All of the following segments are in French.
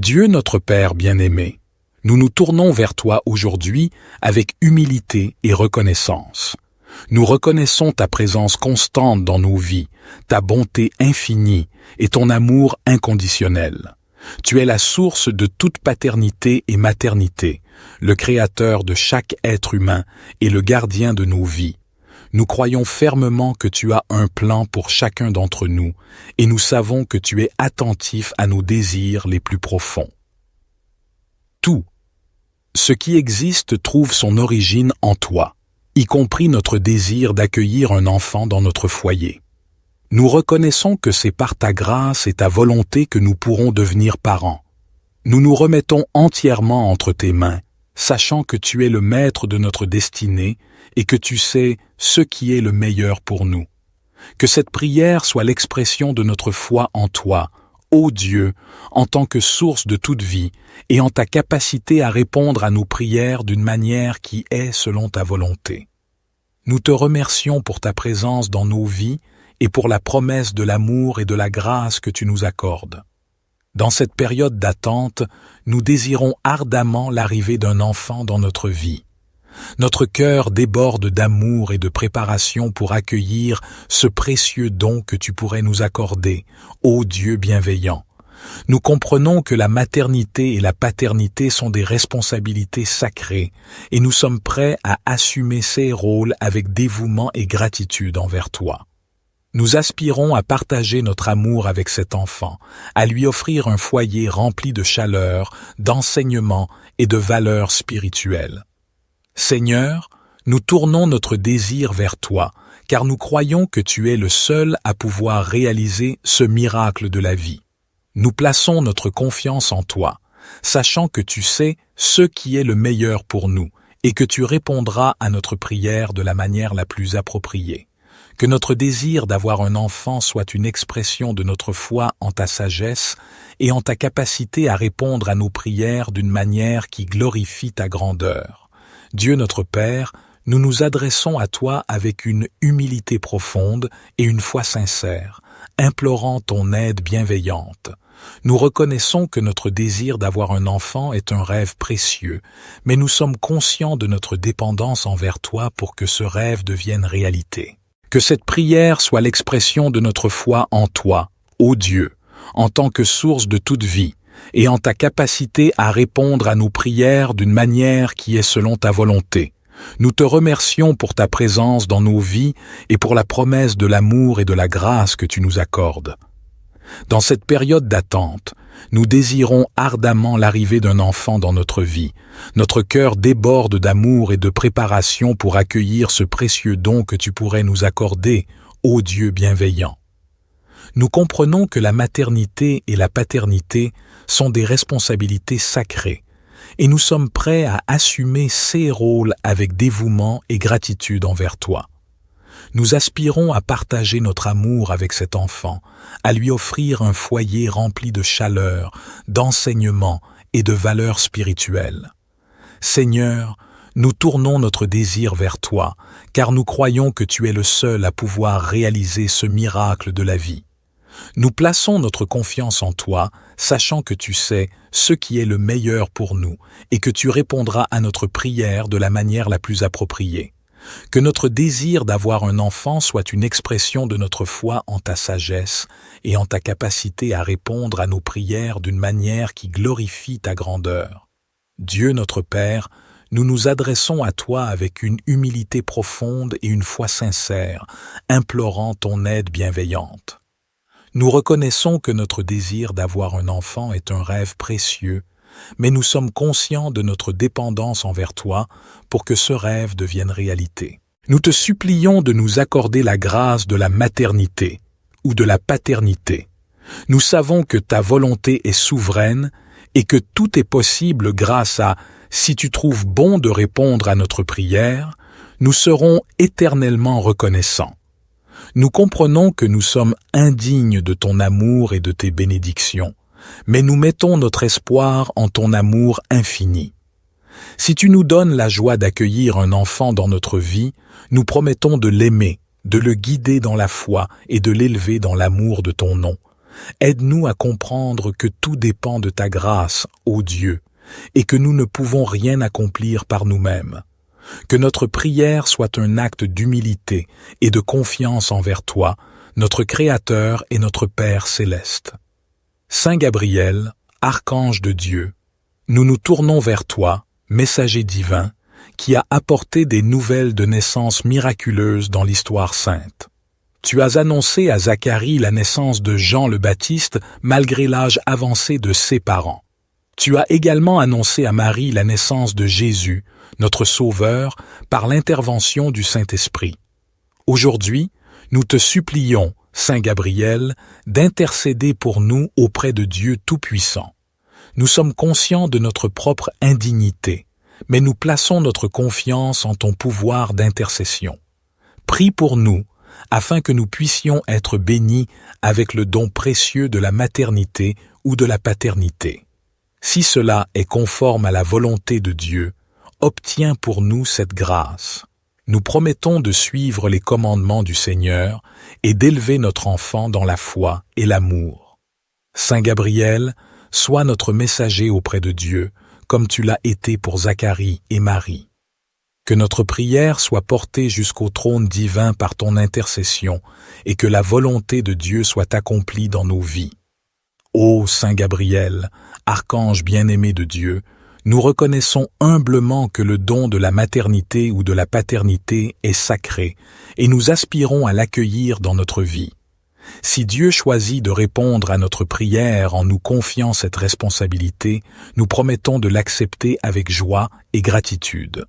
Dieu notre Père bien-aimé, nous nous tournons vers toi aujourd'hui avec humilité et reconnaissance. Nous reconnaissons ta présence constante dans nos vies, ta bonté infinie et ton amour inconditionnel. Tu es la source de toute paternité et maternité, le créateur de chaque être humain et le gardien de nos vies. Nous croyons fermement que tu as un plan pour chacun d'entre nous et nous savons que tu es attentif à nos désirs les plus profonds. Tout ce qui existe trouve son origine en toi, y compris notre désir d'accueillir un enfant dans notre foyer. Nous reconnaissons que c'est par ta grâce et ta volonté que nous pourrons devenir parents. Nous nous remettons entièrement entre tes mains, sachant que tu es le maître de notre destinée et que tu sais ce qui est le meilleur pour nous. Que cette prière soit l'expression de notre foi en toi, ô Dieu, en tant que source de toute vie et en ta capacité à répondre à nos prières d'une manière qui est selon ta volonté. Nous te remercions pour ta présence dans nos vies et pour la promesse de l'amour et de la grâce que tu nous accordes. Dans cette période d'attente, nous désirons ardemment l'arrivée d'un enfant dans notre vie. Notre cœur déborde d'amour et de préparation pour accueillir ce précieux don que tu pourrais nous accorder, ô Dieu bienveillant. Nous comprenons que la maternité et la paternité sont des responsabilités sacrées et nous sommes prêts à assumer ces rôles avec dévouement et gratitude envers toi. Nous aspirons à partager notre amour avec cet enfant, à lui offrir un foyer rempli de chaleur, d'enseignement et de valeurs spirituelles. Seigneur, nous tournons notre désir vers toi, car nous croyons que tu es le seul à pouvoir réaliser ce miracle de la vie. Nous plaçons notre confiance en toi, sachant que tu sais ce qui est le meilleur pour nous et que tu répondras à notre prière de la manière la plus appropriée. Que notre désir d'avoir un enfant soit une expression de notre foi en ta sagesse et en ta capacité à répondre à nos prières d'une manière qui glorifie ta grandeur. Dieu notre Père, nous nous adressons à toi avec une humilité profonde et une foi sincère, implorant ton aide bienveillante. Nous reconnaissons que notre désir d'avoir un enfant est un rêve précieux, mais nous sommes conscients de notre dépendance envers toi pour que ce rêve devienne réalité. Que cette prière soit l'expression de notre foi en toi, ô Dieu, en tant que source de toute vie, et en ta capacité à répondre à nos prières d'une manière qui est selon ta volonté. Nous te remercions pour ta présence dans nos vies et pour la promesse de l'amour et de la grâce que tu nous accordes. Dans cette période d'attente, nous désirons ardemment l'arrivée d'un enfant dans notre vie. Notre cœur déborde d'amour et de préparation pour accueillir ce précieux don que tu pourrais nous accorder, ô Dieu bienveillant. Nous comprenons que la maternité et la paternité sont des responsabilités sacrées, et nous sommes prêts à assumer ces rôles avec dévouement et gratitude envers toi. Nous aspirons à partager notre amour avec cet enfant, à lui offrir un foyer rempli de chaleur, d'enseignement et de valeurs spirituelles. Seigneur, nous tournons notre désir vers toi, car nous croyons que tu es le seul à pouvoir réaliser ce miracle de la vie. Nous plaçons notre confiance en toi, sachant que tu sais ce qui est le meilleur pour nous et que tu répondras à notre prière de la manière la plus appropriée. Que notre désir d'avoir un enfant soit une expression de notre foi en ta sagesse et en ta capacité à répondre à nos prières d'une manière qui glorifie ta grandeur. Dieu notre Père, nous nous adressons à toi avec une humilité profonde et une foi sincère, implorant ton aide bienveillante. Nous reconnaissons que notre désir d'avoir un enfant est un rêve précieux, mais nous sommes conscients de notre dépendance envers toi pour que ce rêve devienne réalité. Nous te supplions de nous accorder la grâce de la maternité ou de la paternité. Nous savons que ta volonté est souveraine et que tout est possible grâce à « si tu trouves bon de répondre à notre prière, nous serons éternellement reconnaissants ». Nous comprenons que nous sommes indignes de ton amour et de tes bénédictions, mais nous mettons notre espoir en ton amour infini. Si tu nous donnes la joie d'accueillir un enfant dans notre vie, nous promettons de l'aimer, de le guider dans la foi et de l'élever dans l'amour de ton nom. Aide-nous à comprendre que tout dépend de ta grâce, ô Dieu, et que nous ne pouvons rien accomplir par nous-mêmes. Que notre prière soit un acte d'humilité et de confiance envers toi, notre Créateur et notre Père céleste. Saint Gabriel, archange de Dieu, nous nous tournons vers toi, messager divin, qui a apporté des nouvelles de naissance miraculeuses dans l'histoire sainte. Tu as annoncé à Zacharie la naissance de Jean le Baptiste malgré l'âge avancé de ses parents. Tu as également annoncé à Marie la naissance de Jésus, notre Sauveur, par l'intervention du Saint-Esprit. Aujourd'hui, nous te supplions, Saint Gabriel, d'intercéder pour nous auprès de Dieu Tout-Puissant. Nous sommes conscients de notre propre indignité, mais nous plaçons notre confiance en ton pouvoir d'intercession. Prie pour nous, afin que nous puissions être bénis avec le don précieux de la maternité ou de la paternité. Si cela est conforme à la volonté de Dieu, obtiens pour nous cette grâce. Nous promettons de suivre les commandements du Seigneur et d'élever notre enfant dans la foi et l'amour. Saint Gabriel, sois notre messager auprès de Dieu, comme tu l'as été pour Zacharie et Marie. Que notre prière soit portée jusqu'au trône divin par ton intercession et que la volonté de Dieu soit accomplie dans nos vies. Ô Saint Gabriel, archange bien-aimé de Dieu, nous reconnaissons humblement que le don de la maternité ou de la paternité est sacré et nous aspirons à l'accueillir dans notre vie. Si Dieu choisit de répondre à notre prière en nous confiant cette responsabilité, nous promettons de l'accepter avec joie et gratitude.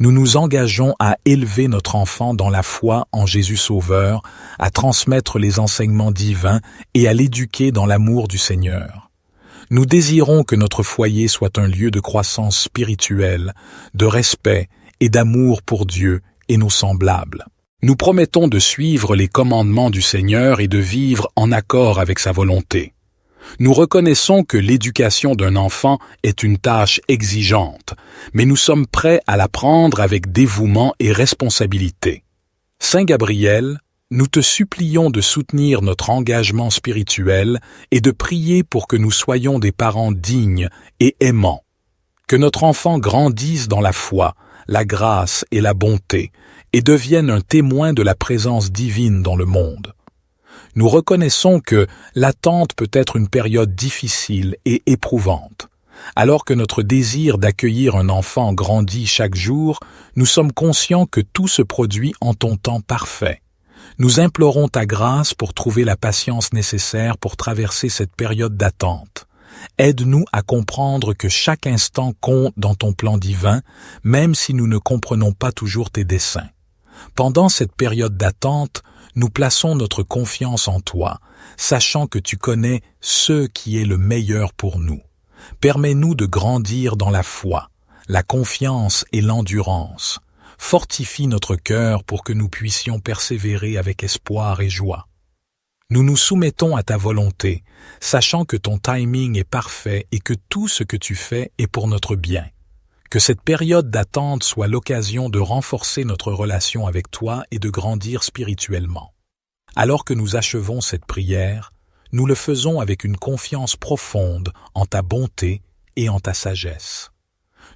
Nous nous engageons à élever notre enfant dans la foi en Jésus Sauveur, à transmettre les enseignements divins et à l'éduquer dans l'amour du Seigneur. Nous désirons que notre foyer soit un lieu de croissance spirituelle, de respect et d'amour pour Dieu et nos semblables. Nous promettons de suivre les commandements du Seigneur et de vivre en accord avec sa volonté. Nous reconnaissons que l'éducation d'un enfant est une tâche exigeante, mais nous sommes prêts à la prendre avec dévouement et responsabilité. Saint Gabriel, nous te supplions de soutenir notre engagement spirituel et de prier pour que nous soyons des parents dignes et aimants. Que notre enfant grandisse dans la foi, la grâce et la bonté, et devienne un témoin de la présence divine dans le monde. Nous reconnaissons que l'attente peut être une période difficile et éprouvante. Alors que notre désir d'accueillir un enfant grandit chaque jour, nous sommes conscients que tout se produit en ton temps parfait. Nous implorons ta grâce pour trouver la patience nécessaire pour traverser cette période d'attente. Aide-nous à comprendre que chaque instant compte dans ton plan divin, même si nous ne comprenons pas toujours tes desseins. Pendant cette période d'attente, nous plaçons notre confiance en toi, sachant que tu connais ce qui est le meilleur pour nous. Permets-nous de grandir dans la foi, la confiance et l'endurance. Fortifie notre cœur pour que nous puissions persévérer avec espoir et joie. Nous nous soumettons à ta volonté, sachant que ton timing est parfait et que tout ce que tu fais est pour notre bien. Que cette période d'attente soit l'occasion de renforcer notre relation avec toi et de grandir spirituellement. Alors que nous achevons cette prière, nous le faisons avec une confiance profonde en ta bonté et en ta sagesse.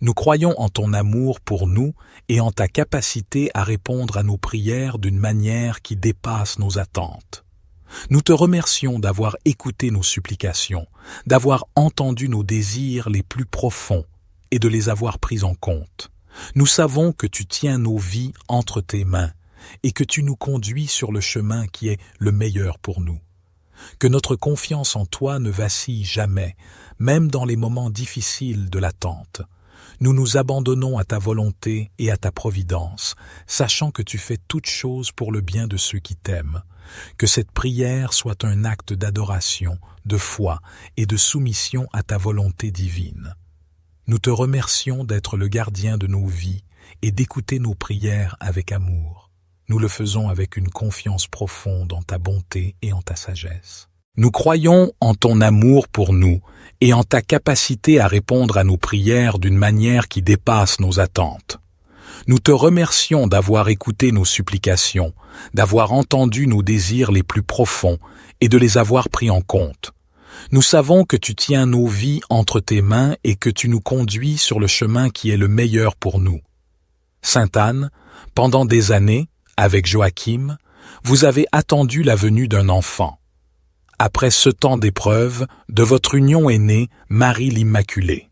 Nous croyons en ton amour pour nous et en ta capacité à répondre à nos prières d'une manière qui dépasse nos attentes. Nous te remercions d'avoir écouté nos supplications, d'avoir entendu nos désirs les plus profonds et de les avoir pris en compte. Nous savons que tu tiens nos vies entre tes mains et que tu nous conduis sur le chemin qui est le meilleur pour nous. Que notre confiance en toi ne vacille jamais, même dans les moments difficiles de l'attente. Nous nous abandonnons à ta volonté et à ta providence, sachant que tu fais toutes choses pour le bien de ceux qui t'aiment. Que cette prière soit un acte d'adoration, de foi et de soumission à ta volonté divine. Nous te remercions d'être le gardien de nos vies et d'écouter nos prières avec amour. Nous le faisons avec une confiance profonde en ta bonté et en ta sagesse. Nous croyons en ton amour pour nous et en ta capacité à répondre à nos prières d'une manière qui dépasse nos attentes. Nous te remercions d'avoir écouté nos supplications, d'avoir entendu nos désirs les plus profonds et de les avoir pris en compte. Nous savons que tu tiens nos vies entre tes mains et que tu nous conduis sur le chemin qui est le meilleur pour nous. Sainte Anne, pendant des années, avec Joachim, vous avez attendu la venue d'un enfant. Après ce temps d'épreuve, de votre union est née Marie l'Immaculée.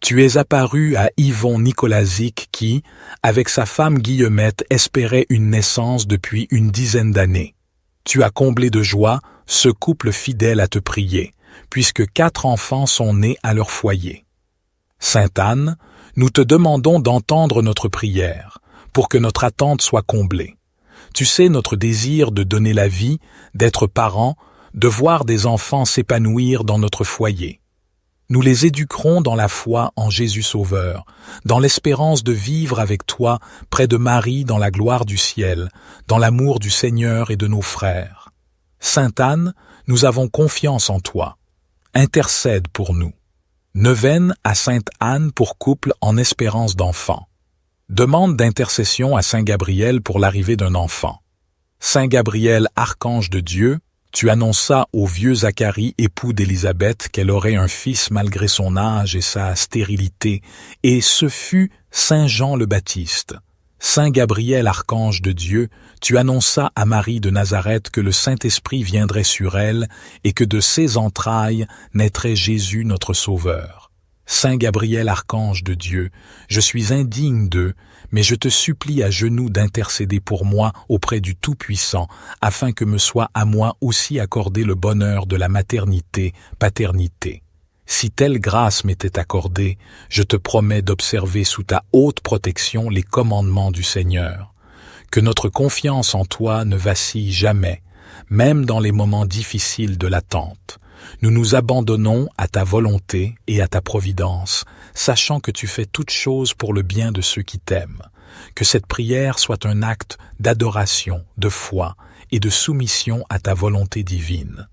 Tu es apparue à Yvon Nicolazic qui, avec sa femme Guillemette, espérait une naissance depuis une dizaine d'années. Tu as comblé de joie ce couple fidèle à te prier, puisque 4 enfants sont nés à leur foyer. Sainte Anne, nous te demandons d'entendre notre prière, pour que notre attente soit comblée. Tu sais notre désir de donner la vie, d'être parents, de voir des enfants s'épanouir dans notre foyer. Nous les éduquerons dans la foi en Jésus Sauveur, dans l'espérance de vivre avec toi près de Marie dans la gloire du ciel, dans l'amour du Seigneur et de nos frères. Sainte Anne, nous avons confiance en toi. Intercède pour nous. Neuvaine à Sainte Anne pour couple en espérance d'enfant. Demande d'intercession à Saint Gabriel pour l'arrivée d'un enfant. Saint Gabriel, archange de Dieu, tu annonças au vieux Zacharie, époux d'Élisabeth, qu'elle aurait un fils malgré son âge et sa stérilité, et ce fut Saint Jean le Baptiste. Saint Gabriel, archange de Dieu, tu annonças à Marie de Nazareth que le Saint-Esprit viendrait sur elle et que de ses entrailles naîtrait Jésus notre Sauveur. Saint Gabriel, archange de Dieu, je suis indigne d'eux, mais je te supplie à genoux d'intercéder pour moi auprès du Tout-Puissant, afin que me soit à moi aussi accordé le bonheur de la maternité, paternité. Si telle grâce m'était accordée, je te promets d'observer sous ta haute protection les commandements du Seigneur. Que notre confiance en toi ne vacille jamais, même dans les moments difficiles de l'attente. Nous nous abandonnons à ta volonté et à ta providence, sachant que tu fais toutes choses pour le bien de ceux qui t'aiment. Que cette prière soit un acte d'adoration, de foi et de soumission à ta volonté divine.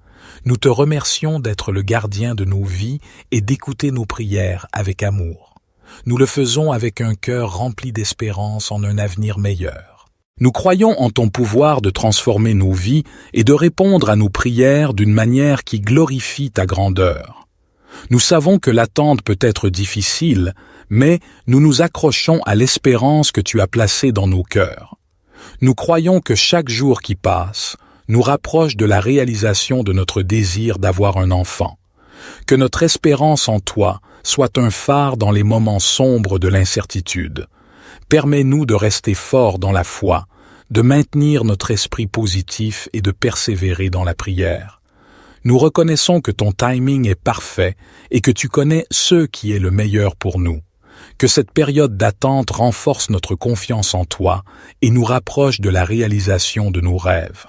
Nous te remercions d'être le gardien de nos vies et d'écouter nos prières avec amour. Nous le faisons avec un cœur rempli d'espérance en un avenir meilleur. Nous croyons en ton pouvoir de transformer nos vies et de répondre à nos prières d'une manière qui glorifie ta grandeur. Nous savons que l'attente peut être difficile, mais nous nous accrochons à l'espérance que tu as placée dans nos cœurs. Nous croyons que chaque jour qui passe nous rapproche de la réalisation de notre désir d'avoir un enfant. Que notre espérance en toi soit un phare dans les moments sombres de l'incertitude. Permets-nous de rester forts dans la foi, de maintenir notre esprit positif et de persévérer dans la prière. Nous reconnaissons que ton timing est parfait et que tu connais ce qui est le meilleur pour nous. Que cette période d'attente renforce notre confiance en toi et nous rapproche de la réalisation de nos rêves.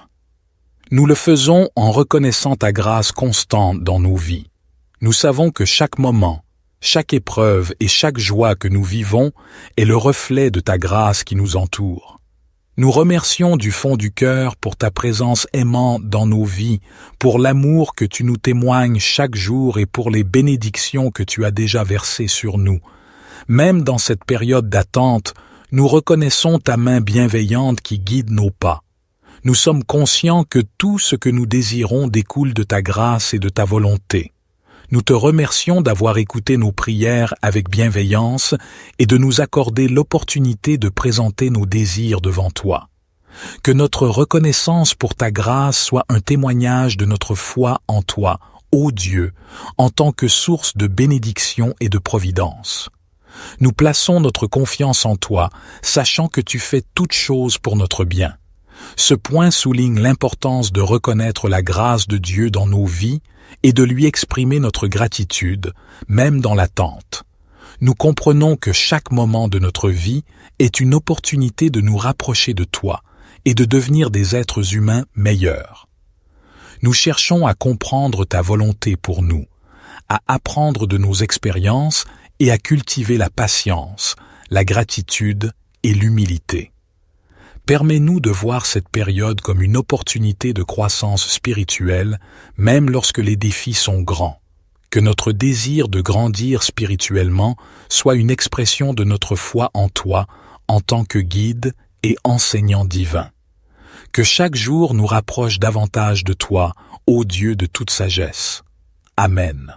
Nous le faisons en reconnaissant ta grâce constante dans nos vies. Nous savons que chaque moment, chaque épreuve et chaque joie que nous vivons est le reflet de ta grâce qui nous entoure. Nous remercions du fond du cœur pour ta présence aimante dans nos vies, pour l'amour que tu nous témoignes chaque jour et pour les bénédictions que tu as déjà versées sur nous. Même dans cette période d'attente, nous reconnaissons ta main bienveillante qui guide nos pas. Nous sommes conscients que tout ce que nous désirons découle de ta grâce et de ta volonté. Nous te remercions d'avoir écouté nos prières avec bienveillance et de nous accorder l'opportunité de présenter nos désirs devant toi. Que notre reconnaissance pour ta grâce soit un témoignage de notre foi en toi, ô Dieu, en tant que source de bénédiction et de providence. Nous plaçons notre confiance en toi, sachant que tu fais toutes choses pour notre bien. Ce point souligne l'importance de reconnaître la grâce de Dieu dans nos vies et de lui exprimer notre gratitude, même dans l'attente. Nous comprenons que chaque moment de notre vie est une opportunité de nous rapprocher de toi et de devenir des êtres humains meilleurs. Nous cherchons à comprendre ta volonté pour nous, à apprendre de nos expériences et à cultiver la patience, la gratitude et l'humilité. Permets-nous de voir cette période comme une opportunité de croissance spirituelle, même lorsque les défis sont grands. Que notre désir de grandir spirituellement soit une expression de notre foi en toi, en tant que guide et enseignant divin. Que chaque jour nous rapproche davantage de toi, ô Dieu de toute sagesse. Amen.